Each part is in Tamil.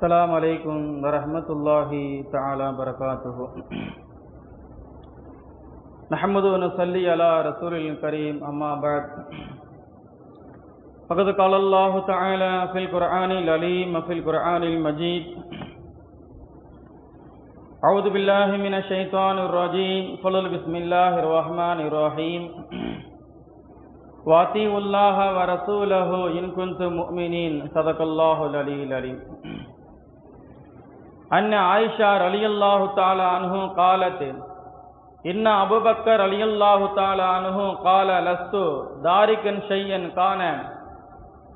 السلام عليكم ورحمة الله تعالى وبركاته. نحمد ونصلي على رسول الكريم أما بعد. فقد قال الله تعالى في القرآن العليم وفي القرآن المجيد: أعوذ بالله من الشيطان الرجيم. بسم الله الرحمن الرحيم. وأطيعوا الله ورسوله إن كنتم مؤمنين. صدق الله العلي العليم. أن عائشة رضي الله تعالى عنه قالت: إن أبو بكر رضي الله تعالى عنه قال: لست داركا شيئا كان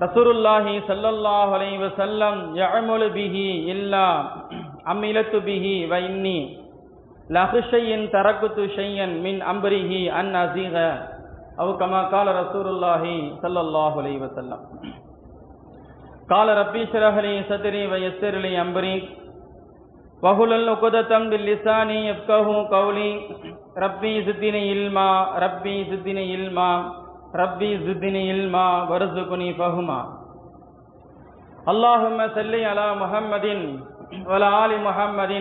رسول الله صلى الله عليه وسلم يعمل به إلا عملت به وإني لأخشى إن تركت شيئا من أمره أن أزيغ أو كما قال رسول الله صلى الله عليه وسلم. قال ربي اشرح لي صدري ويسر لي أمري وحلل عقدة من لساني يفقهوا قولي. ربي زدني علما ربي زدني علما ربي زدني علما وارزقني فهما. اللهم صل على محمد وعلى آل محمد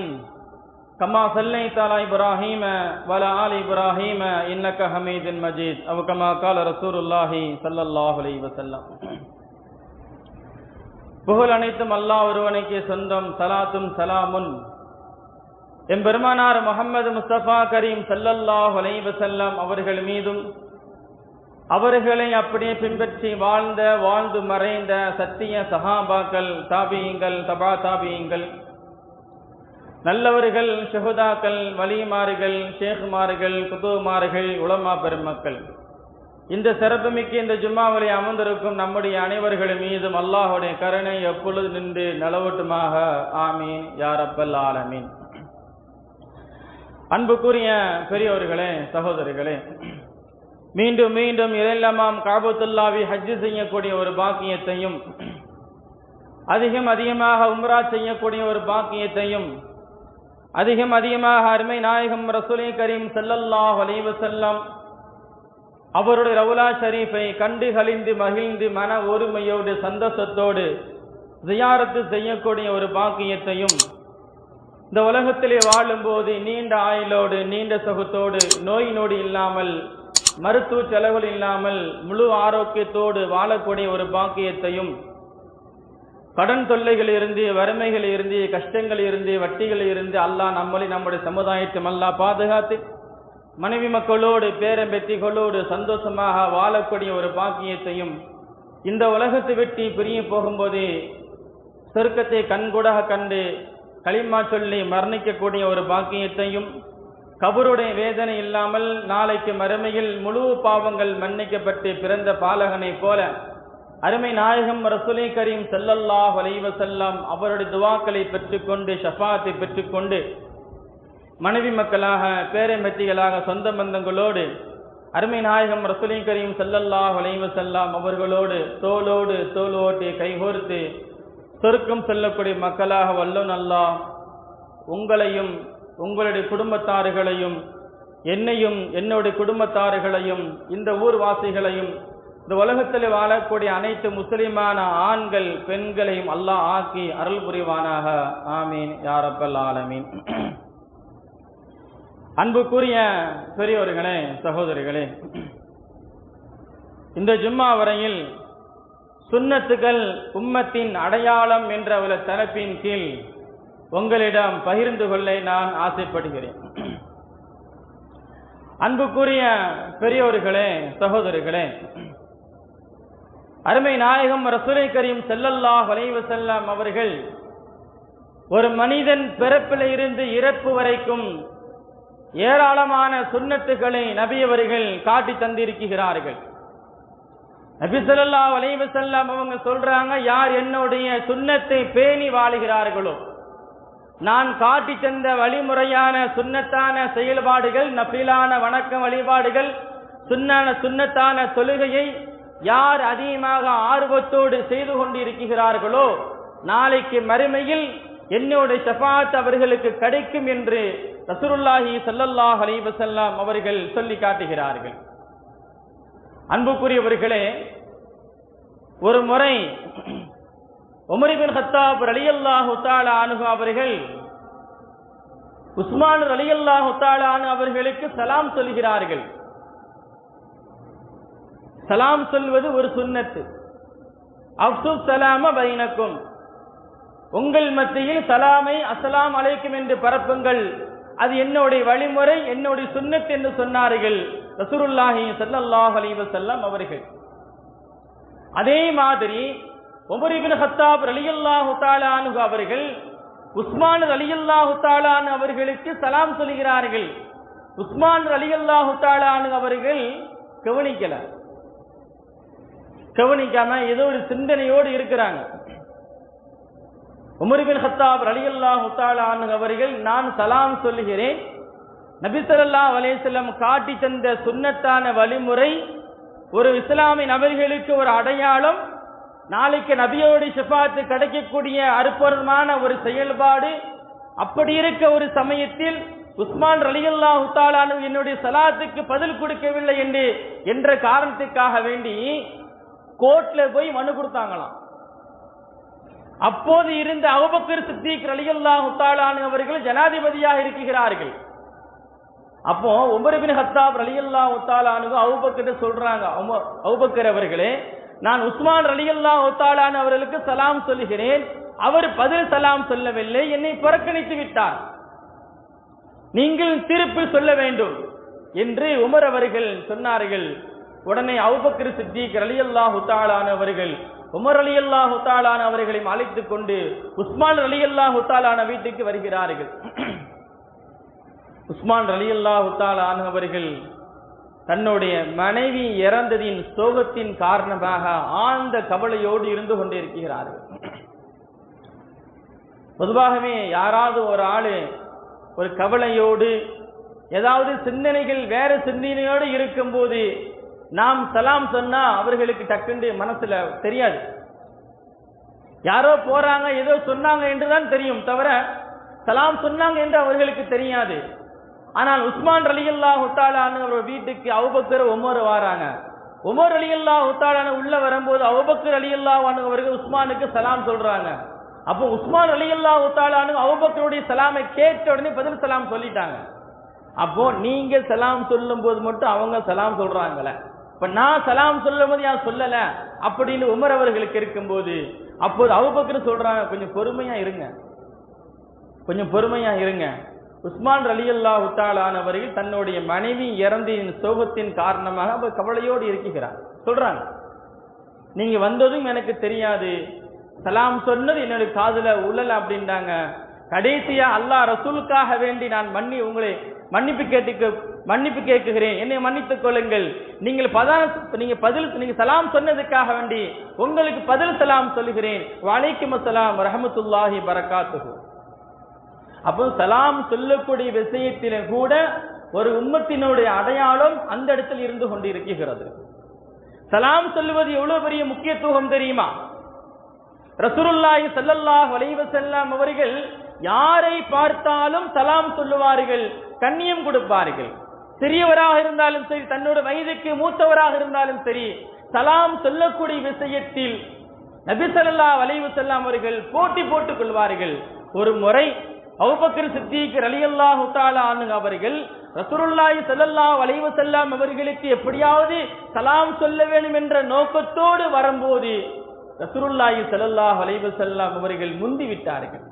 كما صليت على إبراهيم وعلى آل إبراهيم إنك حميد مجيد أو كما قال رسول الله صلى الله عليه وسلم. புகழ் அனைத்தும் அல்லாஹ் ஒருவனுக்கே சொந்தம். சலாத்தும் சலாமுன் எம்பெருமானார் முஹம்மது முஸ்தபா கரீம் ஸல்லல்லாஹு அலைஹி வஸல்லம் அவர்கள் மீதும், அவர்களை அப்படியே பின்பற்றி வாழ்ந்து மறைந்த சத்திய சஹாபாக்கள், தாபியீங்கள், தபா தாபியீங்கள், நல்லவர்கள், ஷுஹதாக்கள், வலிமார்கள், ஷேகுமார்கள், குதுமார்கள், உலமா பெருமக்கள், இந்த சிறப்புமிக்க இந்த ஜும்மாவிலே அமர்ந்திருக்கும் நம்முடைய அனைவர்கள் மீதும் அல்லாஹுடைய கருணை எப்பொழுது நின்று நிலவட்டுமாக. ஆமீன் யா ரப்பல் ஆலமீன். அன்புக்குரிய பெரியோர்களே, சகோதரிகளே, மீண்டும் மீண்டும் இறைல்லமாம் காபத்துல்லாவி ஹஜ்ஜு செய்யக்கூடிய ஒரு பாக்கியத்தையும், அதிகமாக உம்ரா செய்யக்கூடிய ஒரு பாக்கியத்தையும், அதிகமாக அருமை நாயகம் ரசூலே கரீம் ஸல்லல்லாஹு அலைஹி வஸல்லம் அவருடைய ரவுலா ஷரீஃபை கண்டு கழிந்து மகிழ்ந்து மன ஒருமையோடு சந்தோஷத்தோடு ஜியாரத்து செய்யக்கூடிய ஒரு பாக்கியத்தையும், இந்த உலகத்திலே வாழும்போது நீண்ட ஆயுளோடு நீண்ட சுகத்தோடு நோய் நொடி இல்லாமல் மருத்துவ செலவுகள் இல்லாமல் முழு ஆரோக்கியத்தோடு வாழக்கூடிய ஒரு பாக்கியத்தையும், கடன் தொல்லைகள் இருந்து, வறுமைகள் இருந்து, கஷ்டங்கள் இருந்து, வட்டிகள் இருந்து அல்லாஹ் நம்முடைய சமுதாயத்தை அல்லாஹ் பாதுகாத்து மனைவி மக்களோடு பேரம்பெத்திகளோடு சந்தோஷமாக வாழக்கூடிய ஒரு பாக்கியத்தையும், இந்த உலகத்தை விட்டு பிரிய போகும்போது சொர்க்கத்தை கண்கூடாக கண்டு களிமா சொல்லி மரணிக்கக்கூடிய ஒரு பாக்கியத்தையும், கபருடைய வேதனை இல்லாமல் நாளைக்கு மறுமையில் முழு பாவங்கள் மன்னிக்கப்பட்டு பிறந்த பாலகனை போல அருமை நாயகம் ரசூலே கரீம் ஸல்லல்லாஹு அலைஹி வஸல்லம் அவருடைய துஆக்களை பெற்றுக்கொண்டு ஷஃபாத்தை பெற்றுக்கொண்டு மனைவி மக்களாக, பேரம்பெத்திகளாக, சொந்த பந்தங்களோடு அருமை நாயகம் ரசூலே கரீம் ஸல்லல்லாஹு அலைஹி வஸல்லம் அவர்களோடு தோளோடு தோளோட்டி கைகோர்த்து சொர்க்கம் செல்லக்கூடிய மக்களாக வல்லோன் அல்லாஹ் உங்களையும் உங்களுடைய குடும்பத்தார்களையும் என்னையும் என்னுடைய குடும்பத்தார்களையும் இந்த ஊர்வாசிகளையும் இந்த உலகத்தில் வாழக்கூடிய அனைத்து முஸ்லிமான ஆண்கள் பெண்களையும் அல்லாஹ் ஆக்கி அருள் புரிவானாக. ஆமீன் யா ரப்பல் ஆலமீன். அன்புக்குரிய பெரியோர்களே, சகோதரிகளே, இந்த ஜும்மா வரையில் சுன்னத்துகள் உம்மத்தின் அடையாளம் என்ற ஒரு தலைப்பின் கீழ் உங்களிடம் பகிர்ந்து கொள்ள நான் ஆசைப்படுகிறேன். அன்புக்குரிய பெரியோர்களே, சகோதரிகளே, அருமை நாயகம் ரசூலே கரீம் ஸல்லல்லாஹு அலைஹி வஸல்லம் அவர்கள் ஒரு மனிதன் பிறப்பில் இருந்து இறப்பு வரைக்கும் ஏராளமான சுன்னத்துகளை நபி அவர்கள் காட்டி தந்திருக்கிறார்கள். நபி ஸல்லல்லாஹு அலைஹி வஸல்லம் அவங்க சொல்றாங்க, யார் என்னுடைய சுன்னத்தை பேணி வாழுகிறார்களோ, நான் காட்டி தந்த வழிமுறையான சுன்னத்தான செயல்பாடுகள், நஃபிலான வணக்க வழிபாடுகள், சுன்னத்தான தொழுகையை யார் அதிகமாக ஆர்வத்தோடு செய்து கொண்டிருக்கிறார்களோ, நாளைக்கு மறுமையில் என்னுடைய ஷஃபாத் அவர்களுக்கு கிடைக்கும் என்று ரசூலுல்லாஹி ஸல்லல்லாஹு அலைஹி வஸல்லம் அவர்கள் சொல்லி காட்டுகிறார்கள். அன்புக்குரியவர்களே, ஒரு முறை உமர் இப்னு கத்தாப் ரலியல்லாஹு தஆலா அன்ஹு அவர்கள் உஸ்மான் ரலியல்லாஹு தஆலா அன்ஹு அவர்களுக்கு சலாம் சொல்கிறார்கள். சலாம் சொல்வது ஒரு சுன்னத்து. அஃது ஸலாம பைனக்கும், உங்கள் மத்தியில் சலாமை அஸ்ஸலாமு அலைக்கும் என்று பரப்புங்கள், அது என்னுடைய வழிமுறை, என்னுடைய சுன்னத் என்று சொன்னார்கள் ரசூலுல்லாஹி ஸல்லல்லாஹு அலைஹி வஸல்லம் அவர்கள். அதே மாதிரி உமர் இப்னு கத்தாப் ரலியல்லாஹு தஆலா அன்ஹு அவர்கள் உஸ்மான் ரலியல்லாஹு தஆலா அன்ஹு அவர்களுக்கு சலாம் சொல்கிறார்கள். உஸ்மான் ரலியல்லாஹு தஆலா அன்ஹு அவர்கள் கவனிக்காம ஏதோ ஒரு சிந்தனையோடு இருக்கிறாங்க. உமர் இப்னு கத்தாப் ரலியல்லாஹு தஆலா அன்ஹு அவர்கள், நான் சலாம் சொல்லுகிறேன், நபி ஸல்லல்லாஹு அலைஹி வஸல்லம் காட்டி தந்த சுன்னத்தான வழிமுறை, ஒரு இஸ்லாமிய நபர்களுக்கு ஒரு அடையாளம், நாளைக்கு நபியோட ஷஃபாத்து கிடைக்கக்கூடிய அற்புதமான ஒரு செயல்பாடு. அப்படி இருக்க ஒரு சமயத்தில் உஸ்மான் ரலியல்லாஹு தஆலா அன்ஹு என்னுடைய சலாத்துக்கு பதில் கொடுக்கவில்லை என்ற காரணத்துக்காக வேண்டி கோர்ட்ல போய் மனு கொடுத்தாங்களாம். அப்போது இருந்த அபூபக்கர் சித்திக் ரலியல்லாஹு தஆலா அன்ஹு அவர்கள் ஜனாதிபதியாக இருக்கிறார்கள். அப்போ உமர் இப்னு கத்தாப் ரலியல்லாஹு தஆலா அன்ஹு அபூபக்கர் சொல்றாங்க, அபூபக்கர் அவர்களே, நான் உஸ்மான் ரலியல்லாஹு தஆலா அன்ஹு அவர்களுக்கு சலாம் சொல்லுகிறேன், அவர் பதில் சலாம் சொல்லவில்லை, என்னை புறக்கணித்து விட்டார், நீங்கள் திருப்பி சொல்ல வேண்டும் என்று உமர் அவர்கள் சொன்னார்கள். உடனே அபூபக்கர் சித்திக் ரலியல்லாஹு தஆலா அன்ஹு அவர்கள் உமர் ரலியல்லாஹு தஆலா அன்ஹு அவர்களையும் அழைத்துக் கொண்டு உஸ்மான் ரலியல்லாஹு தஆலா அன்ஹு வீட்டுக்கு வருகிறார்கள். உஸ்மான் ரலியல்லாஹு தஆலா அன்ஹு அவர்கள் தன்னுடைய மனைவி இறந்ததின் சோகத்தின் காரணமாக ஆழ்ந்த கவலையோடு இருந்து கொண்டிருக்கிறார்கள். பொதுவாகவே யாராவது ஒரு ஆளு ஒரு கவலையோடு ஏதாவது சிந்தனைகள் வேற சிந்தனையோடு இருக்கும்போது நாம் சலாம் சொன்னா அவர்களுக்கு டக்குண்டு மனசுல தெரியாது. யாரோ போறாங்க ஏதோ சொன்னாங்க என்றுதான் தெரியும் தவிர சலாம் சொன்னாங்க என்று அவர்களுக்கு தெரியாது. ஆனால் உஸ்மான் ரலியல்லாஹு தஆலா அன்ஹு வீட்டுக்கு அபூபக்கர் உமர் வராங்க. உமர் ரலியல்லாஹு தஆலா அன்ஹு உள்ள வரும்போது அபூபக்கர் ரலியல்லாஹு அன்ஹு அவர்கள் உஸ்மானுக்கு சலாம் சொல்றாங்க. அப்போ உஸ்மான் ரலியல்லாஹு தஆலா அன்ஹு அபூபக்கருடைய சலாமை கேட்ட உடனே பதில் சலாம் சொல்லிட்டாங்க. அப்போ நீங்க சலாம் சொல்லும் போது மட்டும் அவங்க சலாம் சொல்றாங்களே, இப்ப நான் சலாம் சொல்லும் போது யார் சொல்லல அப்படின்னு உமர் அவர்களுக்கு இருக்கும்போது அப்போது அபூபக்கர் சொல்றாங்க, கொஞ்சம் பொறுமையா இருங்க, கொஞ்சம் பொறுமையா இருங்க. உஸ்மான் ரலியல்லாஹு தஆலா அன்ஹு அவர்கள் தன்னுடைய மனைவி இறந்தின் சோகத்தின் காரணமாக அவர் கவலையோடு இருக்கிறார். சொல்றாங்க, நீங்க வந்ததும் எனக்கு தெரியாது, சலாம் சொன்னது என்னுடைய காதுல உள்ளல அப்படின்றாங்க. கடைசியா அல்லாஹ் ரசூலுக்காக வேண்டி நான் உங்களை மன்னிப்பு கேட்கிறேன், என்னை மன்னித்துக் கொள்ளுங்கள், நீங்க சலாம் சொன்னதுக்காக வேண்டி உங்களுக்கு பதில் சலாம் சொல்லுகிறேன், வலைக்கும் அஸ்ஸலாம் வரஹ்மத்துல்லாஹி பரகாத்துஹு. அப்போ சலாம் சொல்லக்கூடிய விஷயத்தில கூட ஒரு உம்மத்தினுடைய அடையாளம் அந்த இடத்தில் இருந்து கொண்டு இருக்கிறது. சலாம் சொல்லுவது எவ்வளவு பெரிய முக்கியத்துவம் தெரியுமா? ரசூலுல்லாஹி ஸல்லல்லாஹு அலைஹி வஸல்லம் அவர்கள் யாரை பார்த்தாலும் சலாம் சொல்லுவார்கள், கண்ணியம் கொடுப்பார்கள். சிறியவராக இருந்தாலும் சரி, தன்னோட வயதுக்கு மூத்தவராக இருந்தாலும் சரி, சலாம் சொல்லக்கூடிய விஷயத்தில் நபி ஸல்லல்லாஹு அலைஹி வஸல்லம் அவர்கள் போட்டி போட்டுக் கொள்வார்கள். ஒரு முறை அபூபக்கர் சித்திக் ரலியல்லாஹு தஆலா அன்ஹு அவர்கள் ரசூலுல்லாஹி ஸல்லல்லாஹு அலைஹி வஸல்லம் அவர்களுக்கு எப்படியாவது சலாம் சொல்ல வேண்டும் என்ற நோக்கத்தோடு வரும்போது ரசூலுல்லாஹி ஸல்லல்லாஹு அலைஹி வஸல்லம் அவர்கள் முந்தி விட்டார்கள்.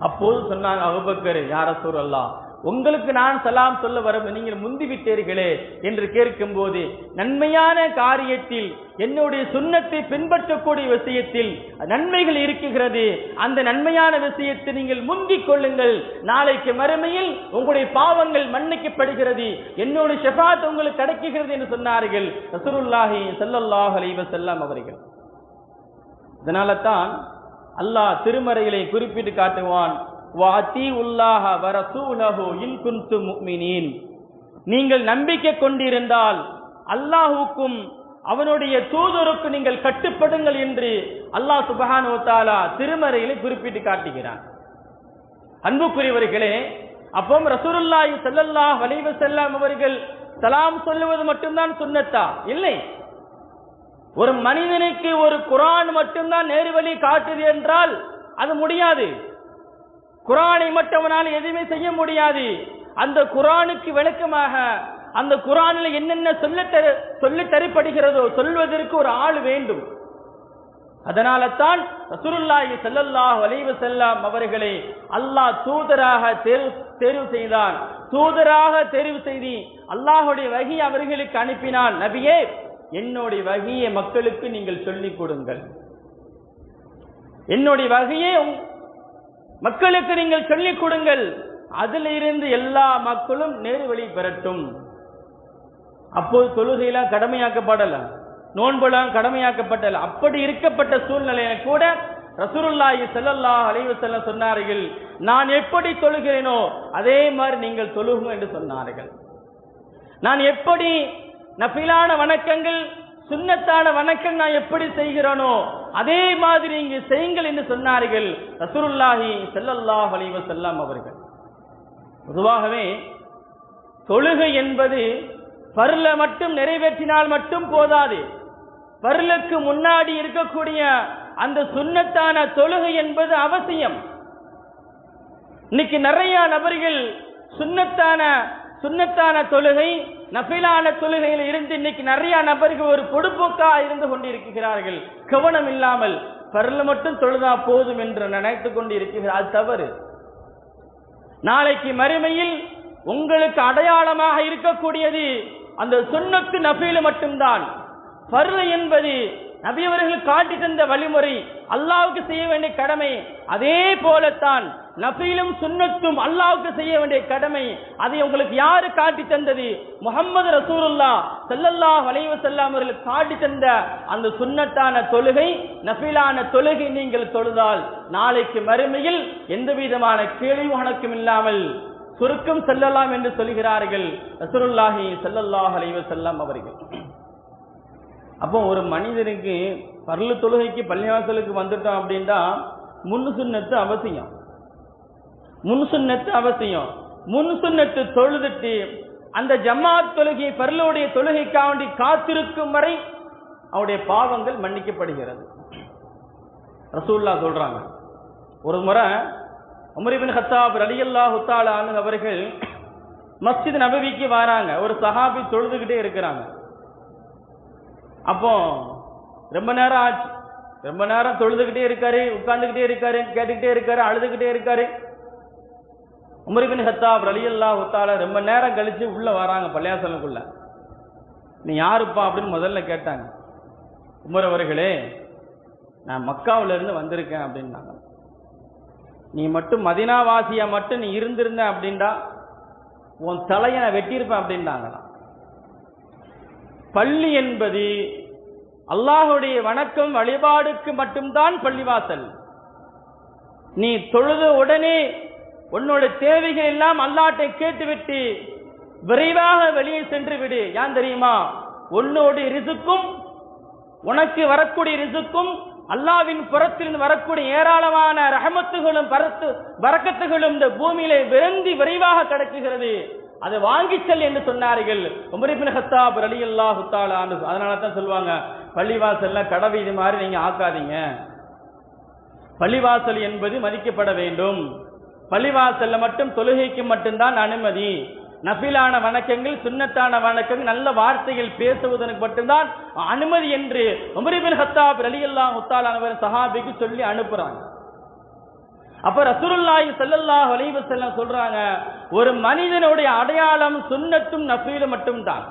அப்போது சொன்னாங்க, அபூபக்கர், யா ரசூலல்லாஹ், உங்களுக்கு நான் சலாம் சொல்ல வரும், நீங்கள் முந்தி விட்டீர்களே என்று கேட்கும் போது, நன்மையான காரியத்தில் என்னுடைய சுன்னத்தை பின்பற்றக்கூடிய விஷயத்தில் நன்மைகள் இருக்கிறது, அந்த நன்மையான விஷயத்தை நீங்கள் முந்திக் கொள்ளுங்கள், நாளைக்கு மறுமையில் உங்களுடைய பாவங்கள் மன்னிக்கப்படுகிறது, என்னுடைய ஷஃபாத் உங்களுக்கு கிடைக்கிறது என்று சொன்னார்கள் ரசூலுல்லாஹி ஸல்லல்லாஹு அலைஹி வஸல்லம் அவர்கள். இதனால தான் அல்லாஹ் திருமறைகளை குறிப்பிட்டு காட்டுவான், வஅத்தீஉல்லாஹ வரசூலஹு இன் குன்தும் முஃமினீன், நீங்கள் நம்பிக்கை கொண்டிருந்தால் அல்லாஹ்வுக்கும் அவனுடைய தூதருக்கு நீங்கள் கட்டுப்படுங்கள் என்று அல்லாஹ் சுப்ஹானஹு வ தஆலா திருமறையிலே குறிப்பிட்டு காட்டுகிறான். அன்புக்குரியவர்களே, அப்போ ரசூலுல்லாஹி ஸல்லல்லாஹு அலைஹி வஸல்லம் அவர்கள் சலாம் சொல்லுவது மட்டும்தான் சுன்னத்தா? இல்லை, ஒரு மனிதனுக்கு ஒரு குர்ஆன் மட்டும்தான் நேர்வழி காட்டுது என்றால் அது முடியாது. குர்ஆனை மட்டும் அவனால் எதுவுமே செய்ய முடியாது. அந்த குர்ஆனுக்கு விளக்கமாக அந்த குர்ஆனில் என்னென்ன சொல்லி தரப்படுகிறதோ சொல்வதற்கு ஒரு ஆள் வேண்டும். அதனால தான் ரசூலுல்லாஹி ஸல்லல்லாஹு அலைஹி வஸல்லம் அவர்களை அல்லாஹ் தூதராக தேர்வு செய்தான். தூதராக தேர்வு செய்து அல்லாஹ்வுடைய வஹி அவர்களுக்கு அனுப்பினான். நபியே, என்னுடைய வஹியை மக்களுக்கு நீங்கள் சொல்லிக் கொடுங்கள், என்னுடைய வஹியை மக்களுக்கு நீங்கள் சொல்லிக் கொடுங்கள், அதிலிருந்து எல்லா மக்களும் நேர்வழி பெறட்டும். அப்போது தொழுகையெல்லாம் கடமையாக்கப்படல, நோன்பெல்லாம் கடமையாக்கப்பட்டல. அப்படி இருக்கப்பட்ட சூழ்நிலையில கூட ரசூலுல்லாஹி ஸல்லல்லாஹு அலைஹி வஸல்லம் சொன்னார்கள், நான் எப்படி தொழுகிறேனோ அதே மாதிரி நீங்கள் தொழுகுங்க என்று சொன்னார்கள். நான் எப்படி நஃபிலான வணக்கங்கள் சுன்னத்தான வணக்கம் நான் எப்படி செய்கிறேனோ அதே மாதிரி நீங்க செய்யுங்கள் என்று சொன்னார்கள் ரசூலுல்லாஹி ஸல்லல்லாஹு அலைஹி வஸல்லம் அவர்கள். பொதுவாகவே தொழுகை என்பது ஃபர்ல மட்டும் நிறைவேற்றினால் மட்டும் போதாது. ஃபர்லுக்கு முன்னாடி இருக்கக்கூடிய அந்த சுன்னத்தான தொழுகை என்பது அவசியம். இன்னைக்கு நிறைய நபர்கள் சுன்னத்தான தொழுகை நஃபிலான தொழுகையில் இருந்து இன்னைக்கு நிறைய நபர்கள் ஒரு பொடுப்போக்கா இருந்து கொண்டிருக்கிறார்கள். கவனம் இல்லாமல் ஃபர்ல மட்டும் தொழுதா போதும் என்று நினைத்துக் கொண்டிருக்கிறார். அது தவறு. நாளைக்கு மறுமையில் உங்களுக்கு அடையாளமாக இருக்கக்கூடியது அந்த சுன்னத்து நஃபில் மட்டும்தான். ஃபர்ல் என்பது நபி அவர்கள் காட்டி தந்த வழிமுறை, அல்லாஹ்வுக்கு செய்ய வேண்டிய கடமை. அதே போலத்தான் நஃபிலும் சுன்னத்தும் அல்லாஹ்வுக்கு செய்ய வேண்டிய கடமை. அதை உங்களுக்கு யாரு காட்டி தந்தது? முஹம்மது ரசூலுல்லாஹ் ஸல்லல்லாஹு அலைஹி வஸல்லம் அவர்கள் காட்டி தந்த அந்த சுன்னத்தான தொழுகை, நஃபிலான தொழுகை நீங்கள் தொழுதால் நாளைக்கு மறுமையில் எந்த விதமான கேள்வி கணக்கும் இல்லாமல் சுருக்கம் செல்லலாம் என்று சொல்கிறார்கள் ரசூலுல்லாஹி ஸல்லல்லாஹு அலைஹி வஸல்லம் அவர்கள். அப்போ ஒரு மனிதனுக்கு ஃபர்லு தொழுகைக்கு பள்ளிவாசலுக்கு வந்துட்டோம் அப்படின்னா முன் சுன்னத்து அவசியம். முன் சுன்னத்து தொழுதுட்டு அந்த ஜமாத் தொழுகை ஃபர்லுடைய தொழுகைக்காண்டி காத்திருக்கும் வரை அவருடைய பாவங்கள் மன்னிக்கப்படுகிறது. ரசூலுல்லாஹ் சொல்றாங்க, ஒரு முறை உமர் இப்னு கத்தாப் ரலியல்லாஹு தஆலா அன்ஹு அவர்கள் மஸ்ஜித் நபவிக்கு வராங்க. ஒரு சஹாபி தொழுதுகிட்டே இருக்கிறாங்க. அப்போ ரொம்ப நேரம் ஆச்சு, ரொம்ப நேரம் தொழுதுகிட்டே இருக்காரு, உட்கார்ந்துகிட்டே இருக்காரு, கேட்டுக்கிட்டே இருக்காரு, அழுதுகிட்டே இருக்காரு. உமர் இப்னு கத்தாப் ரலியல்லாஹு தஆலா ரொம்ப நேரம் கழிச்சு உள்ள வராங்க பள்ளியாசலுக்குள்ள. நீ யாருப்பா அப்படின்னு முதல்ல கேட்டாங்க. உமர் அவர்களே, நான் மக்காவில இருந்து வந்திருக்கேன் அப்படின்னாங்க. நீ மட்டும் மதீனாவாசியா மட்டும் நீ இருந்திருந்த அப்படின்டா உன் தலையை நான் வெட்டியிருப்பேன் அப்படின்றாங்களாம். பள்ளி என்பது அல்லாஹுடைய வணக்கம் வழிபாடுக்கு மட்டும்தான் பள்ளிவாசல். நீ தொழுத உடனே உன்னோட தேவைகள் எல்லாம் அல்லாஹ்ட்டை கேட்டுவிட்டு விரைவாக வெளியே சென்று விடு. ஏன் தெரியுமா? உன்னோட ரிசுக்கும் உனக்கு வரக்கூடிய ரிசுக்கும் அல்லாஹ்வின் புறத்திலிருந்து வரக்கூடிய ஏராளமான ரஹமத்துகளும் பரக்கத்துகளும் இந்த பூமியிலே விரைந்து விரைவாக கிடைக்குகிறது. அதை வாங்கி செல் என்று சொன்னார்கள் உமர் இப்னு கத்தாப் ரலியல்லாஹு தஆலா அன்ஹு. அதனால தான் சொல்லுவாங்க, பள்ளிவாசல்ல கடவீதி மாதிரி நீங்க ஆக்காதீங்க. பள்ளிவாசல் என்பது மதிக்கப்பட வேண்டும். பள்ளிவாசல்ல மட்டும் தொழுகைக்கு மட்டும்தான் அனுமதி. நஃபிலான வணக்கங்கள் சுன்னத்தான வணக்கங்கள் நல்ல வார்த்தைகள் பேசுவதற்கு மட்டும்தான் அனுமதி என்று உமர் இப்னு கத்தாப் ரலியல்லாஹு தஆலா அன்ஹு சஹாபிக்கு சொல்லி அனுப்புறாங்க. அப்ப ரசூலுல்லாஹி ஸல்லல்லாஹு அலைஹி வஸல்லம் சொல்றாங்க, ஒரு மனிதனுடைய அடையாளம் சுன்னத்தும் நஃபிலும் மட்டும்தான்.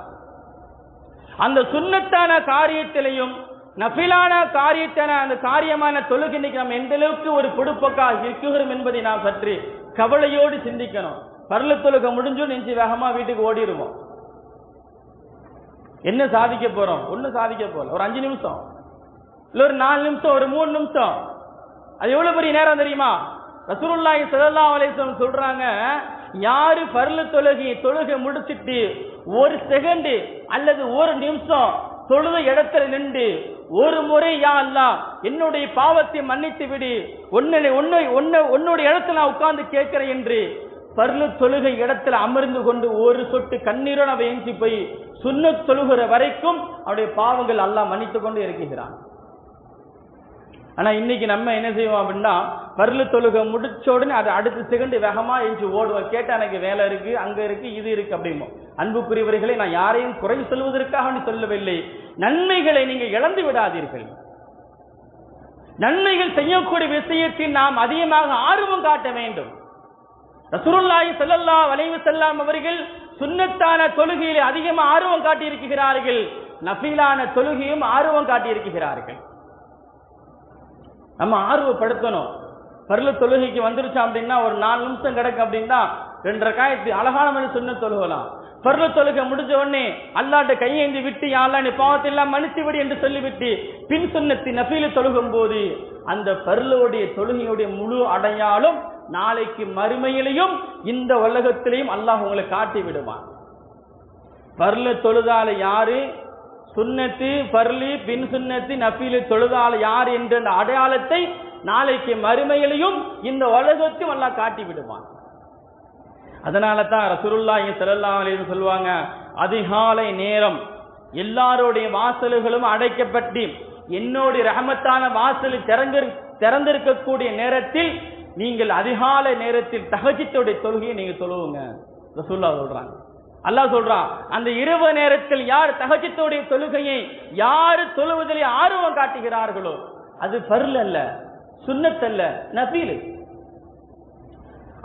அந்த சுன்னத்தான காரியத்திலையும் நஃபிலான காரியத்தான அந்த காரியமான தொழுகை நம்ம எந்த அளவுக்கு ஒரு பொடுப்போக்காக இருக்கிறோம் என்பதை நாம் சற்று கவலையோடு சிந்திக்கணும். பர்ல தொழுகை முடிஞ்சு நெஞ்சு வேகமா வீட்டுக்கு ஓடிடுவோம். என்ன சாதிக்க போறோம்? ஒன்னும் சாதிக்க போறோம். ஒரு 5 நிமிஷம் இல்ல ஒரு 4 நிமிஷம் ஒரு 3 நிமிஷம், அது எவ்வளவு பெரிய நேரம் தெரியுமா? ரசூலுல்லாஹி ஸல்லல்லாஹு அலைஹி வஸல்லம் சொல்றாங்க, யாரு ஃபர்ல தொழுகை முடிச்சிட்டு ஒரு செகண்ட் அல்லது ஒரு நிமிஷம் தொழுத இடத்துல நின்று ஒரு முறை யா அல்லாஹ் என்னுடைய பாவத்தை மன்னித்து விடு, உன்னுடைய இடத்துல நான் உட்கார்ந்து கேட்கிறேன் என்று பர்லு தொழுகை இடத்துல அமர்ந்து கொண்டு ஒரு சொட்டு கண்ணீரோடு அவன் ஏஞ்சி போய் சுன்னத் தொழுகிற வரைக்கும் அவருடைய பாவங்கள் அல்லாஹ் மன்னித்து கொண்டு இருக்கிறான். ஆனா இன்னைக்கு நம்ம என்ன செய்வோம் அப்படின்னா, பர்லு தொழுகை முடிச்ச உடனே அது அடுத்த செகண்ட் வேகமா ஏஞ்சி ஓடுவோம். கேட்டா எனக்கு வேலை இருக்கு, அங்க இருக்கு, இது இருக்கு அப்படிமோ. அன்புக்குரியவர்களை, நான் யாரையும் குறை சொல்வதற்காக சொல்லவில்லை. நன்மைகளை நீங்க இழந்து விடாதீர்கள். நன்மைகள் செய்யக்கூடிய விஷயத்தில் நாம் அதிகமாக ஆர்வம் காட்ட வேண்டும். ரசூலுல்லாஹி ஸல்லல்லாஹு அலைஹி வஸல்லம் அவர்கள் சுன்னத்தான தொழுகையில் அதிகமாக ஆர்வம் காட்டி இருக்கிறார்கள். நஃபிலான தொழுகையும் ஆர்வம் காட்டி இருக்கிறார்கள். நம்ம ஆர்வப்படுத்தணும். பர்லு தொழுகைக்கு வந்துருச்சோம் அப்படின்னா ஒரு 4 நிமிஷம் கிடக்கு அப்படின்னா 2 ரக்காயத்து அழகான மாதிரி சுன்னத் தொழுகலாம். பர்லு தொழுகை முடிஞ்ச உடனே அல்லாஹ்ட்ட கையேந்தி விட்டு, யா அல்லாஹ் நீ பாவத்தை எல்லாம் மன்னித்து விடு என்று சொல்லிவிட்டு பின் சுன்னத்தி நஃபீல தொழுகும் போது அந்த பர்லுடைய தொழுகையுடைய முழு அடையாளம் நாளைக்கு மறுமையிலையும் இந்த உலகத்திலையும் அல்லாஹ் உங்களை காட்டி விடுவான். பர்லு தொழுதால யாரு, சுன்னத்து பர்லி பின் சுன்னத்தி நஃபீல தொழுதால யார் என்ற அந்த அடையாளத்தை நாளைக்கு மறுமையிலையும் இந்த உலகத்தையும் அல்லாஹ் காட்டி விடுவான். அதனால தான் ரசூலுல்லாஹி ஸல்லல்லாஹு அலைஹி வஸல்லம் சொல்வாங்க, அதிகாலை நேரம் எல்லாருடைய வாசல்களும் அடைக்கப்பட்டு என்னுடைய ரஹமத்தான வாசல் திறந்திருக்கக்கூடிய நேரத்தில் நீங்கள் அதிகாலை நேரத்தில் தஹஜ்ஜுடைய தொழுகையை நீங்க தொழுவுங்க. ரசூலுல்லாஹ் சொல்றாங்க. அல்லாஹ் சொல்றான், அந்த இரவு நேரத்தில் யார் தஹஜ்ஜுடைய தொழுகையை யார் தொழுவதிலே ஆர்வம் காட்டுகிறார்களோ அது ஃபர்ல் அல்ல, சுன்னத் அல்ல, நஃபீல்.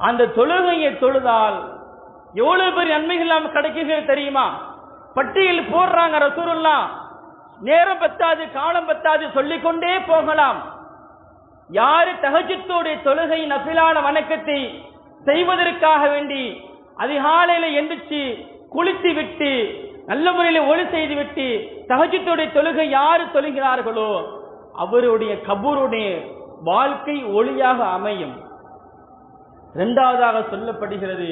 அந்த தொழுகையை தொழுதால் எவ்வளவு பெரிய நன்மைகள் நாம் கிடைக்கிறது தெரியுமா? பட்டியல் போடுறாங்க ரசூலுல்லாஹ். நேரம் பத்தாது, காலம் பத்தாது, சொல்லிக்கொண்டே போகலாம். யாரு தஹஜ்ஜுடைய தொழுகை நஃபிலான வணக்கத்தை செய்வதற்காக வேண்டி அதிகாலையில எந்திரிச்சு குளித்து விட்டு நல்ல முறையில் ஒளி செய்து விட்டு தஹஜ்ஜுடைய தொழுகை யாரு தொழுகிறார்களோ அவருடைய கபூருடைய வாழ்க்கை ஒளியாக அமையும். இரண்டாவதாக சொல்லப்படுகிறது,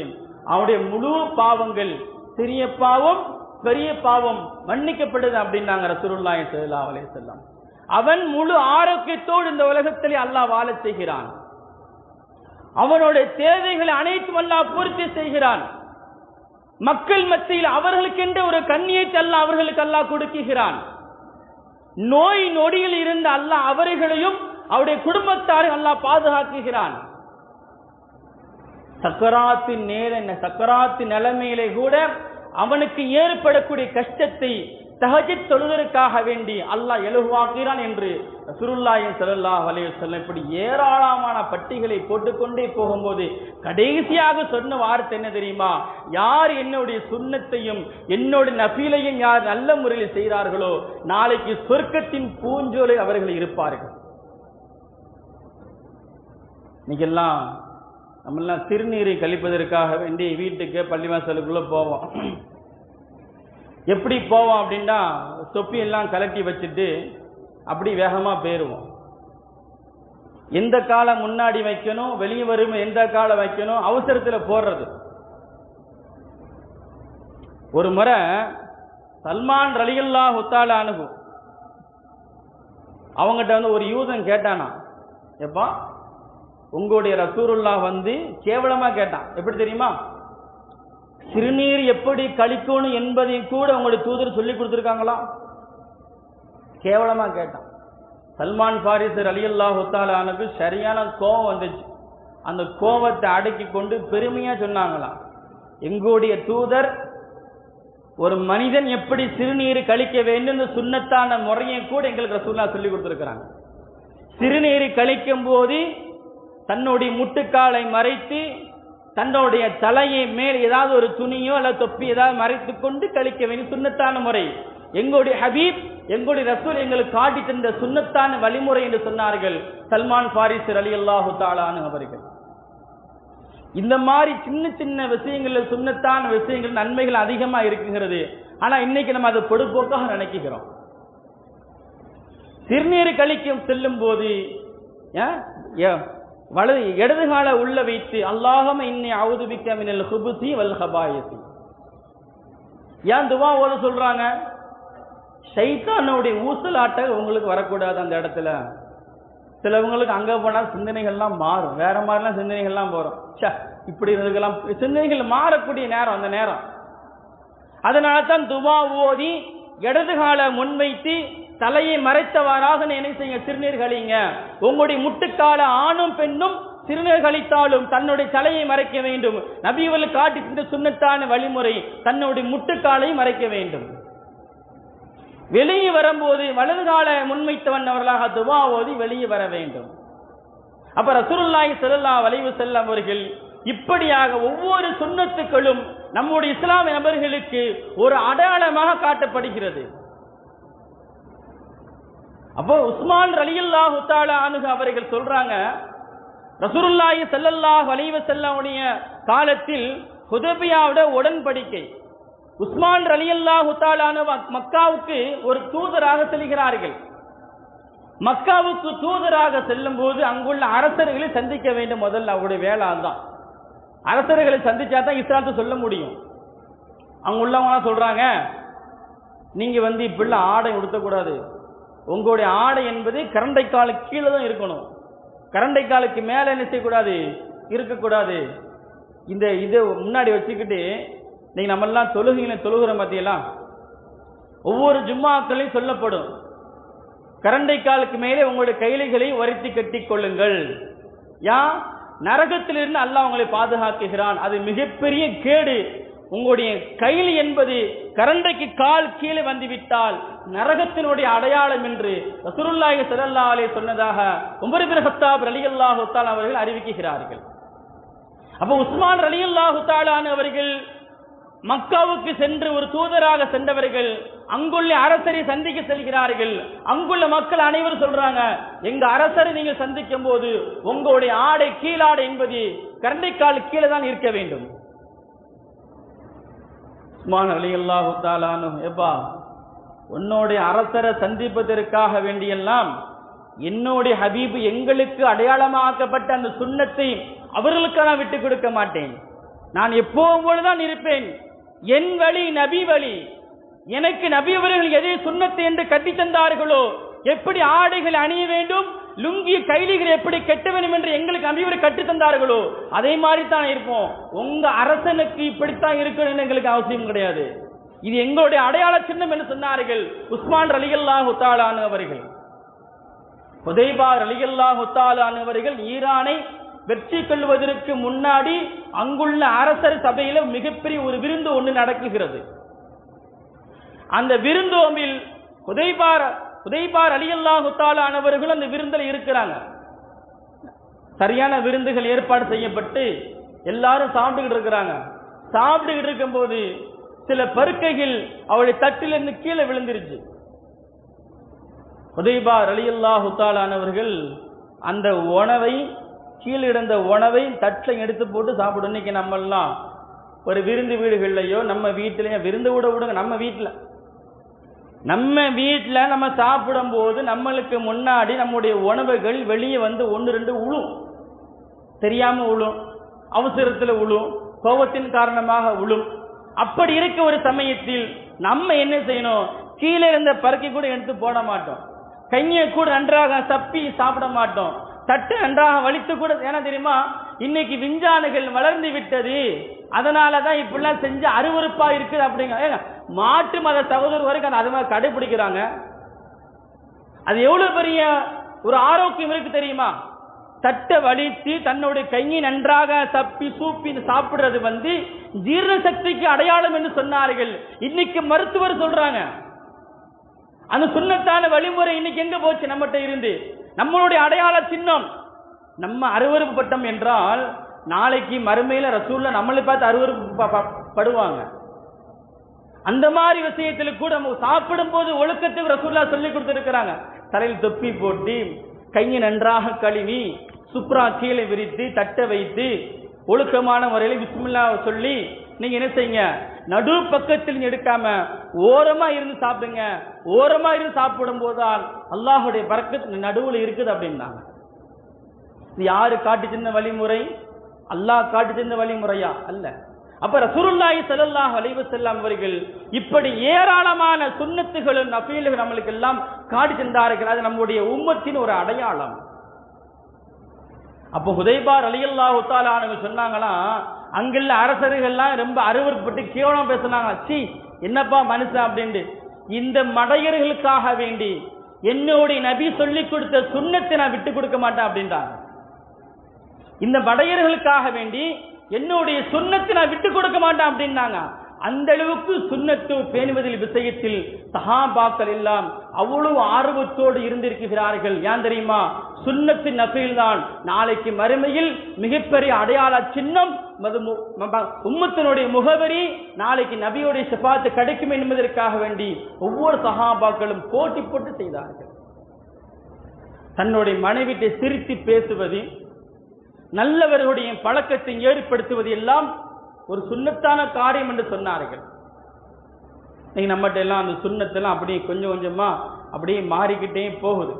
அவருடைய முழு பாவங்கள், சிறிய பாவம் பெரிய பாவம் மன்னிக்கப்படுது அப்படின்னாங்க ரசூலுல்லாஹி ஸல்லல்லாஹு அலைஹி வஸல்லம். அவன் முழு ஆரோக்கியத்தோடு இந்த உலகத்திலே அல்லாஹ் வாழச் செய்கிறான். அவனுடைய தேவைகளை அனைத்தும் அல்லாஹ் பூர்த்தி செய்கிறான். மக்கள் மத்தியில் அவர்களுக்கென்ற ஒரு கண்ணியத்தை அல்லாஹ் அவர்களுக்கு அல்லாஹ் கொடுக்கிறான். நோய் நொடியில் இருந்த அல்லாஹ் அவர்களையும் அவருடைய குடும்பத்தாரை அல்லாஹ் பாதுகாக்கிறான். சக்கராத்தின் சக்கராத்தின் நிலைமையிலே கூட அவனுக்கு ஏற்படக்கூடிய கஷ்டத்தை தஹஜ்ஜுத் தொழுவதற்காக வேண்டி அல்லாஹ் இலகுவாக்குகிறான் என்று ரசூலுல்லாஹி ஸல்லல்லாஹு அலைஹி வஸல்லம் இப்படி ஏராளமான பட்டிகளை போட்டுக்கொண்டே போகும்போது கடைசியாக சொன்ன வார்த்தை என்ன தெரியுமா? யார் என்னுடைய சுன்னத்தையும் என்னுடைய நஃபீலையும் யார் நல்ல முறையில் செய்கிறார்களோ நாளைக்கு சொர்க்கத்தின் பூஞ்சோலை அவர்கள் இருப்பார்கள். இன்னைக்கெல்லாம் நம்மெல்லாம் திருநீரை கழிப்பதற்காக வேண்டி வீட்டுக்கு பள்ளிவாசலுக்குள்ள போவோம். எப்படி போவோம் அப்படின்னா தொப்பியெல்லாம் கலட்டி வச்சுட்டு அப்படி வேகமா போயிருவோம். எந்த காலம் முன்னாடி வைக்கணும், வெளியே வரும் எந்த காலம் வைக்கணும், அவசரத்தில் போடுறது. ஒரு முறை சல்மான் ரலியல்லாஹு தஆலா அன்ஹு அவங்ககிட்ட வந்து ஒரு யூதன் கேட்டானா, எப்பா உங்களுடைய ரசூலுல்லாஹ் வந்து கேவலமா கேட்டான். எப்படி தெரியுமா? சிறுநீர் எப்படி கழிக்கணும் என்பதையும் கூட உங்களுடைய தூதர் சொல்லி கொடுத்துருக்காங்களா? கேவலமா கேட்டான். சல்மான் ஃபாரிஸ் ரலியல்லாஹு தஆலா அன்ஹு சரியான கோபம் வந்துச்சு. அந்த கோபத்தை அடக்கி கொண்டு பெருமையா சொன்னாங்களாம், எங்களுடைய தூதர் ஒரு மனிதன் எப்படி சிறுநீர் கழிக்க வேண்டும் சுன்னத்தான முறையை கூட எங்களுக்கு ரசூலுல்லாஹ் சொல்லி கொடுத்துருக்கிறாங்க. சிறுநீர் கழிக்கும் போது தன்னுடைய முட்டுக்காலை மறைத்து தன்னுடைய தலையை மேல் ஏதாவது ஒரு துணியோ அல்லது தொப்பி ஏதாவது மறைத்து கொண்டு கழிக்க வேண்டிய சுன்னத்தான முறை எங்களுடைய ஹபீப் எங்களுடைய ரசூல் எங்களுக்கு காட்டி தந்த சுன்னத்தான வழிமுறை என்று சொன்னார்கள் சல்மான் ஃபாரிஸ் ரலியல்லாஹு தஆலா அன்ஹு அவர்கள். இந்த மாதிரி சின்ன சின்ன விஷயங்கள், சுன்னத்தான விஷயங்கள், நன்மைகள் அதிகமா இருக்குகிறது. ஆனா இன்னைக்கு நம்ம அதை பொடுப்போக்காக நினைக்கிறோம். சிறுநீர் கழிக்கும் செல்லும் போது இடது கால உள்ள வைத்து அல்லாஹும்ம இன்னி அஊது பிக்க மினல் குபுஸி வல் கபாயிஸி ஏன் துவா ஓத சொல்றாங்க? ஷைத்தானுடைய ஊசலாட்ட உங்களுக்கு வரக்கூடாது. அந்த இடத்துல சிலவங்களுக்கு அங்கே போனால் சிந்தனைகள்லாம் மாறும், வேற மாதிரிலாம் சிந்தனைகள்லாம் போகிறோம். இப்படி இருந்துக்கலாம், சிந்தனைகள் மாறக்கூடிய நேரம் அந்த நேரம். அதனால தான் துவா ஓதி இடது கால முன்வைத்து தலையை மறைத்தவாறாக என்ன செய்யுங்க, சிறுநீர் கழிங்க. உங்களுடைய முட்டுக்கால ஆணும் பெண்ணும் சிறுநீர் கழித்தாலும் தன்னுடைய தலையை மறைக்க வேண்டும். நபியவர்கள் காட்டி இந்த சுன்னத்தான வழிமுறை, தன்னுடைய முட்டுக்காலையும் மறைக்க வேண்டும். வெளியே வரும்போது வலது கால முன்வைத்தவன் அவர்களாக துவா ஓதி வெளியே வர வேண்டும். அப்ப ரசூலுல்லாஹி ஸல்லல்லாஹு அலைஹி வஸல்லம் அவர்கள் இப்படியாக ஒவ்வொரு சுன்னத்துக்களும் நம்முடைய இஸ்லாமிய நபர்களுக்கு ஒரு அடையாளமாக காட்டப்படுகிறது. அப்போ உஸ்மான் ரலியல்லாஹு தஆலா அன்ஹு அவர்கள் சொல்றாங்க, ரசூலுல்லாஹி ஸல்லல்லாஹு அலைஹி வஸல்லம் உடைய காலத்தில் ஹுதைபியாவுடைய உடன்படிக்கை, உஸ்மான் ரலியல்லாஹு தஆலா அன்ஹு மக்காவுக்கு ஒரு தூதராக செல்கிறார்கள். மக்காவுக்கு தூதராக செல்லும் போது அங்குள்ள அரசர்களை சந்திக்க வேண்டும். முதல்ல அவருடைய வேலை அதுதான். அரசர்களை சந்திச்சா தான் இஸ்லாத்தை சொல்ல முடியும். அவங்க உள்ளவங்க சொல்றாங்க, நீங்க இப்படிலாம் ஆடை உடுத்தக்கூடாது, உங்களுடைய ஆடை என்பது கரண்டை காலுக்கு கீழே தான் இருக்கணும், கரண்டை காலுக்கு மேல என்ன செய்யக்கூடாது, இருக்கக்கூடாது. இந்த இதை முன்னாடி வச்சுக்கிட்டு நீங்க நம்மெல்லாம் தொழுகிற மத்தியெல்லாம் ஒவ்வொரு ஜும்மாக்களையும் சொல்லப்படும், கரண்டை காலுக்கு மேலே உங்களுடைய கைலிகளை வருத்தி கட்டிக் கொள்ளுங்கள். நரகத்திலிருந்து அல்லாஹ் உங்களை பாதுகாக்குகிறான், அது மிகப்பெரிய கேடு. உங்களுடைய கைலி என்பது கரண்டைக்கு கால் கீழே வந்துவிட்டால் நரகத்தினுடைய அடையாளம் என்று ரசூலுல்லாஹி ஸல்லல்லாஹு அலைஹி சொன்னதாக உமர் இப்னு கத்தாப் ரலியல்லாஹு தஆலா அவர்கள் அறிவிக்கிறார்கள். அப்போ உஸ்மான் ரலியல்லாஹு தஆலா அவர்கள் மக்காவுக்கு சென்று ஒரு தூதராக சென்றவர்கள் அங்குள்ள அரசரை சந்திக்க செல்கிறார்கள். அங்குள்ள மக்கள் அனைவரும் சொல்றாங்க, எங்க அரசரை நீங்கள் சந்திக்கும் போது உங்களுடைய ஆடை கீழாடை என்பது கரண்டைக்கால் கீழே தான் இருக்க வேண்டும். உஸ்மான் ரலியல்லாஹு தஆலா அன்ஹு, எப்பா உன்னுடைய அரசரை சந்திப்பதற்காக வேண்டியெல்லாம் என்னுடைய ஹபீபு எங்களுக்கு அடையாளமாக்கப்பட்ட அந்த சுன்னத்தை அவர்களுக்கு நான் விட்டுக் கொடுக்க மாட்டேன். நான் எப்போதுதான் இருப்பேன். என் வழி நபி வழி. எனக்கு நபி அவர்கள் எதை சுன்னத்தை என்று கட்டி தந்தார்களோ, எப்படி ஆடைகள் அணிய வேண்டும், லுங்கிய கைலிகள் எப்படி கட்ட வேண்டும் என்று எங்களுக்கு நபியவர் கட்டி தந்தார்களோ அதே மாதிரி தான் இருப்போம். உங்க அரசனுக்கு இப்படித்தான் இருக்கணும் எங்களுக்கு அவசியம் கிடையாது. இது எங்களுடைய அடையாள சின்னம் என்று சொன்னார்கள் உஸ்மான் ரலியல்லாஹு தஆலா அன்ஹு அவர்கள். ஹுதைபா ரலியல்லாஹு தஆலா அன்ஹு அவர்கள் ஈரானை வெற்றி கொள்வதற்கு முன்னாடி அங்குள்ள அரசர் சபையில மிகப்பெரிய ஒரு விருந்து ஒன்று நடக்குகிறது. அந்த விருந்தோம்பில் ஹுதைபா ரலியல்லாஹு தஆலா அன்ஹு அந்த விருந்தில் இருக்கிறாங்க. சரியான விருந்துகள் ஏற்பாடு செய்யப்பட்டு எல்லாரும் சாப்பிட்டுக்கிட்டு இருக்கிறாங்க. சாப்பிட்டுக்கிட்டு இருக்கும் போது சில பருக்கைகள் அவளுடைய தட்டிலிருந்து கீழே விழுந்துருச்சு. ஹுதைபா ரலியல்லாஹு தஆலா அன்ஹு அந்த உணவை கீழே இருந்த உணவை தட்டை எடுத்து போட்டு சாப்பிடும். இன்னைக்கு நம்ம எல்லாம் ஒரு விருந்து வீடுகள்லையோ நம்ம வீட்டிலையோ, விருந்து விடுங்க, நம்ம வீட்டில் நம்ம சாப்பிடும் போது நம்மளுக்கு முன்னாடி நம்முடைய உணவுகள் வெளியே ஒன்று ரெண்டு உழும், தெரியாம உழும், அவசரத்தில் உழும், கோபத்தின் காரணமாக உழும். அப்படி இருக்க ஒரு சமயத்தில் நம்ம என்ன செய்யணும், கீழே இருந்த பருக்கை கூட எடுத்து போட மாட்டோம், கையை கூட நன்றாக சப்பி சாப்பிட மாட்டோம், தட்டு நன்றாக வலித்து கூட. ஏன்னா தெரியுமா, இன்னைக்கு விஞ்ஞானிகள் வளர்ந்து விட்டது, அதனாலதான் இப்படிலாம் செஞ்சு அருவருப்பா இருக்குது அப்படிங்க. மாற்று மத சகோதரர் வரைக்கும் அது மாதிரி கடைபிடிக்கிறாங்க. அது எவ்வளவு பெரிய ஒரு ஆரோக்கியம் இருக்கு தெரியுமா? தட்டை வலித்து தன்னுடைய கையை நன்றாக சப்பி சூப்பி சாப்பிடுறது ஜீரண சக்திக்கு அடையாளம் என்று சொன்னார்கள். இன்னைக்கு மருத்துவர் சொல்றாங்க அந்த சுன்னத்தான வழிமுறை இன்னைக்கு எங்க போச்சு நம்மகிட்ட இருந்து? நம்மளுடைய அடையாள சின்னம். நம்ம அருவருப்பு பட்டம் என்றால் நாளைக்கு மறுமையில ரசூல்ல நம்மளை பார்த்து அருவருப்பு படுவாங்க. அந்த மாதிரி விஷயத்தில் கூட நம்ம சாப்பிடும் போது ஒழுக்கத்துக்கு ரசூல்லா சொல்லி கொடுத்திருக்கிறாங்க. தலையில் தொப்பி போட்டு கையை நன்றாக கழுவி சுப்ரா கீழே விரித்து தட்டை வைத்து ஒழுக்கமான முறையில் பிஸ்மில்லா சொல்லி நீங்க என்ன செய்யுங்க, நடு பக்கத்தில் எடுக்காம ஓரமா இருந்து சாப்பிடுங்க. ஓரமா இருந்து சாப்பிடும் போதுதான் அல்லாஹுடைய பரக்கத் நடுவுல இருக்குது அப்படின்னாங்க. இது யாரு காட்டி சின்ன வழிமுறை? அல்லாஹ் காட்டி சின்ன வழிமுறையா? அல்ல. அப்ப ரசூலுல்லாஹி ஸல்லல்லாஹு அலைஹி வஸல்லம் அவர்கள் இப்படி ஏராளமான சுன்னத்துகளும் நஃபீல்கள் நம்மளுக்கு எல்லாம் காட்டி தந்தார்கள். அது நம்முடைய உம்மத்தின் ஒரு அடையாளம். அப்போ ஹுதைபா ரலியல்லாஹு தஆலா அன்ஹு சொன்னாங்களாம், அங்குள்ள அரசர்கள்லாம் ரொம்ப அருவருப்பட்டு கேவலம் பேசினாங்க. சி என்னப்பா மனுஷன் அப்படின்ட்டு. இந்த மடையர்களுக்காக வேண்டி என்னுடைய நபி சொல்லிக் கொடுத்த சுன்னத்தை நான் விட்டு கொடுக்க மாட்டேன் அப்படின்றாங்க. இந்த மடையர்களுக்காக வேண்டி என்னுடைய சுன்னத்தை நான் விட்டு கொடுக்க மாட்டேன் அப்படின்னாங்க. அந்த அளவுக்கு சுன்னத்து பேணுவதில் விஷயத்தில் சஹாபாக்கள் எல்லாம் அவ்வளவு ஆர்வத்தோடு இருந்திருக்கிறார்கள். ஏன் தெரியுமா? சுன்னத்து நஃபில் தான் நாளைக்கு மறுமையில் மிகப்பெரிய அடையாள சின்னம், உம்மத்தினுடைய முகவரி, நாளைக்கு நபியுடைய ஷஃபாத்து கிடைக்கும் என்பதற்காக வேண்டி ஒவ்வொரு சஹாபாக்களும் போட்டி போட்டு செய்தார்கள். தன்னுடைய மனைவிட்டை சிரித்து பேசுவது, நல்லவர்களுடைய பழக்கத்தை ஏற்படுத்துவது எல்லாம் ஒரு சுன்னத்தான காரியம் என்று சொன்னார்கள். நீங்க நம்மகிட்ட எல்லாம் அந்த சுன்னத்தெல்லாம் அப்படியே கொஞ்சம் கொஞ்சமா அப்படியே மாறிக்கிட்டே போகுது.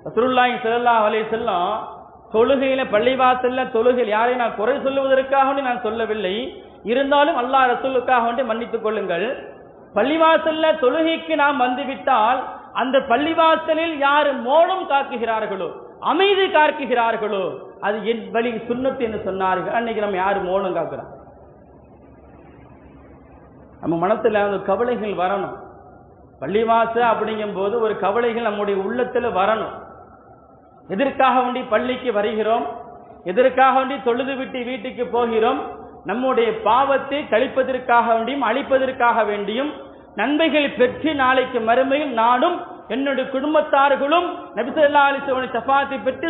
ரசூலுல்லாஹி ஸல்லல்லாஹு அலைஹி வஸல்லம் தொழுகையில பள்ளிவாசல்ல தொழுகையில் யாரையும் நான் குறை சொல்லுவதற்காக நான் சொல்லவில்லை. இருந்தாலும் அல்லாஹ் ரசூலுக்காக வேண்டி மன்னித்துக் கொள்ளுங்கள். பள்ளிவாசல்ல தொழுகைக்கு நாம் வந்துவிட்டால் அந்த பள்ளிவாசலில் யார் மௌனம் காக்குகிறார்களோ, அமைதி காக்குகிறார்களோ, அது என் வழி சுன்னத்து என்று சொன்னார்கள். அன்னைக்கு நம்ம யாரு மௌனம் காக்குறோம்? நம்ம மனத்துல அந்த கவலைகள் வரணும். பள்ளிவாச அப்படிங்கும் போது ஒரு கவலைகள் நம்முடைய உள்ளத்துல வரணும். எதற்காக வேண்டி பள்ளிக்கு வருகிறோம்? எதற்காக வேண்டி தொழுது விட்டு வீட்டுக்கு போகிறோம்? நம்முடைய பாவத்தை கழிப்பதற்காக வேண்டியும் அழிப்பதற்காக வேண்டியும் நன்மைகள் பெற்று நாளைக்கு மறுமையில் நானும் என்னுடைய குடும்பத்தார்களும் நபி ஸல்லல்லாஹு அலைஹி வஸல்லம் ஷஃபாத்தை பெற்று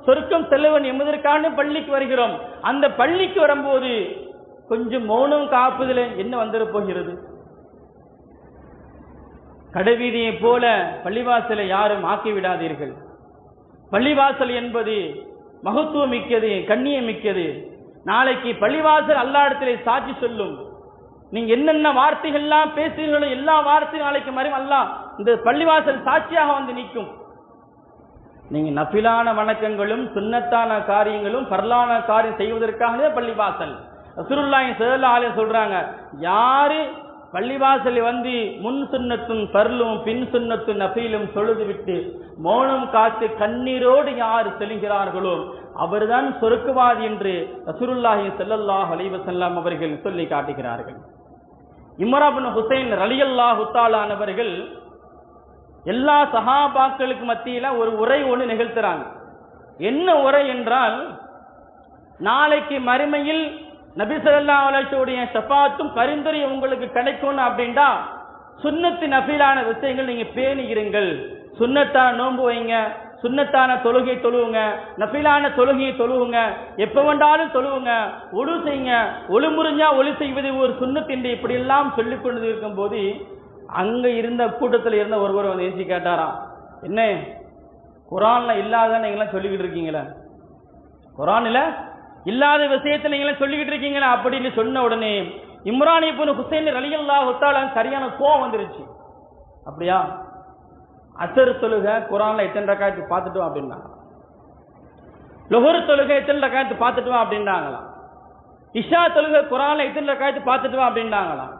சொர்க்கம் செல்லுவன் என்பதற்காக பள்ளிக்கு வருகிறோம். அந்த பள்ளிக்கு வரும்போது கொஞ்சம் மௌனம் காப்பதில் என்ன வந்துட போகிறது? கடைவீதியை போல பள்ளிவாசலை யாரும் ஆக்கி விடாதீர்கள். பள்ளிவாசல் என்பது மகத்துவம் மிக்கது, கண்ணியம் மிக்கது. நாளைக்கு பள்ளிவாசல் அல்லாஹ்விடத்திலே சாட்சி சொல்லும். நீங்க என்னென்ன வார்த்தைகள்லாம் பேசுகிறீர்களோ எல்லா வார்த்தையும் நாளைக்கு மறுமை அல்லாஹ் இந்த பள்ளிவாசல் சாட்சியாக வந்து நிற்கும். நீங்க நஃபிலான வணக்கங்களும் சுன்னத்தான காரியங்களும் பர்லான காரியம் செய்வதற்காகவே பள்ளிவாசல். ரசூலுல்லாஹி ஸல்லல்லாஹு அலைஹி சொல்றாங்க, யாரு பள்ளிவாசல் வந்து முன் சுன்னத்தும் பர்லும் பின் சுன்னத்தும் நஃபீலும் தொழுது விட்டு மௌனம் காத்து கண்ணீரோடு யார் செல்கிறார்களோ அவர்தான் சொர்க்கவாதி என்று ரசூலுல்லாஹி ஸல்லல்லாஹு அலைஹி வஸல்லம் அவர்கள் சொல்லி காட்டுகிறார்கள். இம்ரான் இப்னு ஹுசைன் ரலியல்லாஹு தஆலா அவர்கள் எல்லா சஹாபாக்களுக்கு மத்தியில ஒரு உரை ஒன்று நிகழ்த்துறாங்க. என்ன உரை என்றால், நாளைக்கு மறுமையில் நபி ஸல்லல்லாஹு அலைஹி வஸல்லம் ஷஃபாத்தும் பரிந்துரை உங்களுக்கு கிடைக்கும் அப்படின்னா சுன்னத்து நஃபிலான விஷயங்கள் நீங்க பேணி இருங்கள். சுன்னத்தான நோன்பு வைங்க, சுன்னத்தான தொழுகை தொழுவுங்க, நஃபிலான தொழுகையை தொழுவுங்க, எப்ப வேண்டாலும் தொழுவுங்க, ஒழு செய்யுங்க, ஒழு முறிஞ்சா ஒழு செய்வது ஒரு சுன்னத்து என்று இப்படி எல்லாம் சொல்லிக் கொண்டு இருக்கும் போது அங்க இருந்த கூட்டத்தில் இருந்த ஒருவர் வந்து ஏசி கேட்டாராம், என்ன குரான்ல இல்லாத நீங்களாம் சொல்லிக்கிட்டு இருக்கீங்களா? குரான்ல இல்லாத விஷயத்தை நீங்களாம் சொல்லிக்கிட்டு இருக்கீங்களா அப்படின்னு சொன்ன உடனே இம்ரான் இப்னு ஹுசைன் ரலியல்லாஹு தஆலா சரியான கோவம் வந்துருச்சு. அப்படியா, அசர் தொழுகை குரான்ல எத்தனை ரக்காயத்து பார்த்துட்டோம் அப்படின்னா, லுஹர் தொழுகை எத்தனை ரக்காயத்து பார்த்துட்டோம் அப்படின்னாங்களாம், இஷா தொழுகை குரான்ல எத்தனை ரக்காயத்து பார்த்துட்டோம் அப்படின்னாங்களாம்,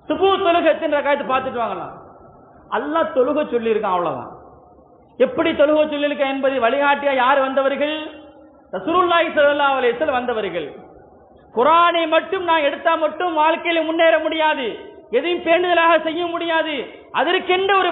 சுபூ தொழுகை எத்தனை ரக்காயத்து பார்த்துட்டு வாங்கலாம். அல்லாஹ் தொழுகை சொல்லியிருக்கான், அவ்வளவுதான். எப்படி தொழுகை சொல்லியிருக்கான் என்பதை வழிகாட்டியா யார் வந்தவர்கள்? ரசூலுல்லாஹி ஸல்லல்லாஹு அலைஹி வஸல்லம் வந்தவர்கள். குர்ஆனை மட்டும் நான் எடுத்தா மட்டும் வாழ்க்கையில முன்னேற முடியாது, எதையும் பேணுதலாக செய்ய முடியாது. அதற்கென்ற ஒரு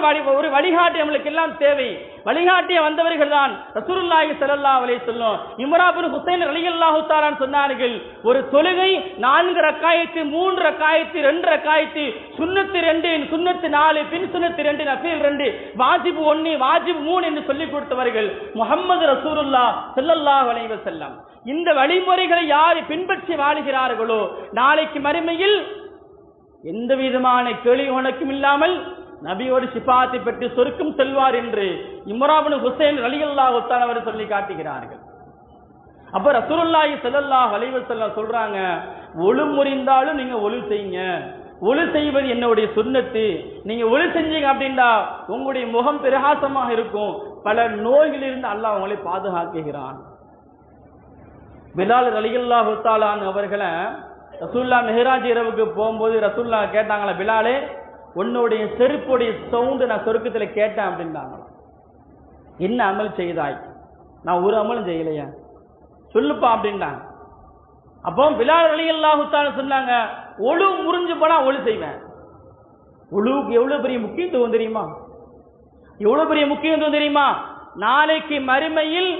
வழிகாட்டி நம்மளுக்கு எல்லாம் தேவை. வழிகாட்டிய வந்தவர்கள் தான் ரசூலுல்லாஹி ஸல்லல்லாஹு அலைஹி வஸல்லம். இம்ரான் இப்னு ஹுசைன் ரலியல்லாஹு தஆலா சொன்னார்கள், ஒரு தொழுகை 4 ரக்காயத்து, 3 ரக்காயத்து, 2 ரக்காயத்து, சுன்னத்து 2, சுன்னத்து 4, பின் சுன்னத்து 2, நஃபீல் 2, வாஜிப் 1, வாஜிப் 3 என்று சொல்லிக் கொடுத்தவர்கள் முஹம்மது ரசூலுல்லாஹ் ஸல்லல்லாஹு அலைஹி வஸல்லம். இந்த வழிமுறைகளை யார் பின்பற்றி வாழுகிறார்களோ நாளைக்கு மறுமையில் எந்த விதமான கேள்வி உனக்கும் இல்லாமல் நபியோடு ஷிஃபாத்தை பெற்று சொர்க்கம் செல்வார் என்று இம்ரான் இப்னு ஹுசைன் ரலியல்லாஹு தஆலா அவர்கள் சொல்லி காட்டுகிறார்கள். அப்ப ரசூலுல்லாஹி ஸல்லல்லாஹு அலைஹி வஸல்லம் சொல்றாங்க, ஒழு முறிந்தாலும் நீங்க ஒழு செய்யுங்க, ஒழு செய்வது என்னுடைய சுன்னத்து. நீங்க ஒழு செஞ்சீங்க அப்படின்னா உங்களுடைய முகம் பிரகாசமாக இருக்கும், பல நோய்களிலிருந்து அல்லாஹ் உங்களை பாதுகாக்கிறான். பிலால் ரலியல்லாஹு தஆலா அவர்களை ரசூலுல்லாஹ் மிஹ்ராஜ் இரவுக்கு போகும்போது ரசூலுல்லாஹ் கேட்டாங்களா, பிலாலே உன்னுடைய செருப்புடைய சவுண்டு நான் சொர்க்கத்தில் கேட்டேன் அப்படின்னாங்களா. என்ன அமல் செய்தாய்? நான் ஒரு அமலும் செய்யலையா, சொல்லுப்பா அப்படின்ட்டாங்க. அப்போ பிலால் ரலியல்லாஹு தஆலா சொன்னாங்க, ஒழு முறிஞ்சு போனா ஒழு செய்வேன். ஒழுவுக்கு எவ்வளவு பெரிய முக்கியத்துவம் தெரியுமா? எவ்வளவு பெரிய முக்கியத்துவம் தெரியுமா? நாளைக்கு மறுமையில்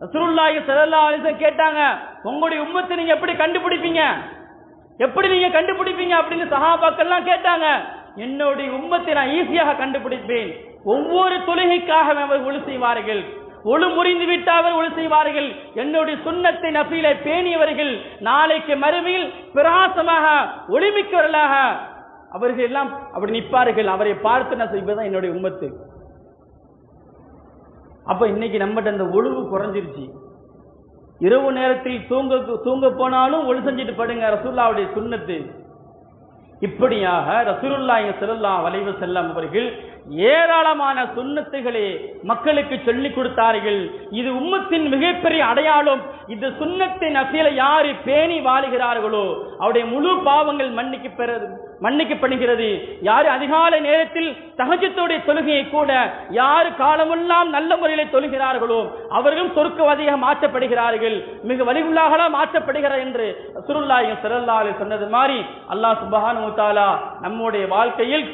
ரசூலுல்லாஹி ஸல்லல்லாஹு அலைஹி வஸல்லம் கேட்டாங்க, உங்களுடைய உம்மத்தை நீங்க எப்படி கண்டுபிடிப்பீங்க, எப்படி நீங்க கண்டுபிடிப்பீங்க அப்படின்னு சஹாபாக்கள்லாம் கேட்டாங்க. என்னுடைய உம்மத்தை நான் ஈஸியாக கண்டுபிடிப்பேன். ஒவ்வொரு தொழுகைக்காக அவர் ஒழு செய்வார்கள், ஒழு முறிந்து விட்டால் ஒழு செய்வார்கள். என்னுடைய சுன்னத்தை நஃபீலை பேணியவர்கள் நாளைக்கு மறுமையில் பிரகாசமாக ஒளிமிக்கவர்களாக அவர்கள் எல்லாம் அப்படி நிற்பார்கள். அவரை பார்த்து நான் செய்வதுதான் என்னுடைய உம்மத்து. அப்ப இன்னைக்கு நம்மகிட்ட அந்த ஒழுவு குறைஞ்சிருச்சு. இரவு நேரத்தில் தூங்க போனாலும் ஒழு செஞ்சுட்டு படுங்க, ரசூலுல்லாஹ்வுடைய சுன்னத்து. இப்படியாக ரசூலுல்லாஹி ஸல்லல்லாஹு அலைஹி வஸல்லம் அவர்கள் ஏராளமான சுன்னத்துகளை மக்களுக்கு சொல்லிக் கொடுத்தார்கள். இது உம்மத்தின் மிகப்பெரிய அடையாளம். இந்த சுன்னத்தை நஃபீலை யாரு பேணி வாழுகிறார்களோ அவருடைய முழு பாவங்கள் மன்னிக்கப்படுகிறது. யாரு அதிகாலை நேரத்தில் தஹஜ்ஜுடைய தொழுகையை கூட யாரு காலமெல்லாம் நல்ல முறையில் தொழுகிறார்களோ அவர்களும் சொர்க்கவாதியாக மாற்றப்படுகிறார்கள், மிக வலிவுள்ளாக மாற்றப்படுகிறார் என்று ரசூலுல்லாஹி ஸல்லல்லாஹு அலைஹி சொன்னது மாதிரி அல்லாஹ் சுப்ஹானஹு வ தஆலா நம்முடைய வாழ்க்கையில்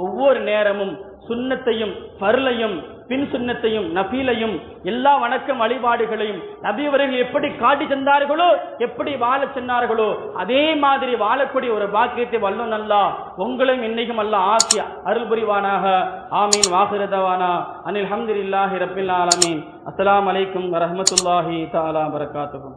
ஒவ்வொரு நேரமும் சுன்னத்தையும் ஃபர்லையும் பின் சுன்னத்தையும் நஃபீலையும் எல்லா வணக்கம் வழிபாடுகளையும் நபி அவர்கள் எப்படி காட்டி தந்தார்களோ, எப்படி வாழ சொன்னார்களோ அதே மாதிரி வாழக்கூடிய ஒரு பாக்கியத்தை வல்லோன் அல்லாஹ் உங்களையும் இன்னைக்கும் அல்லாஹ் ஆக்கி அருள் புரிவானாக. ஆமீன். வாஹிரதவானா அனில் ஹம்துலில்லாஹி ரப்பில் ஆலமீன். அஸ்ஸலாமு அலைக்கும் வரஹ்மத்துல்லாஹி தஆலா வபரகாத்துஹு.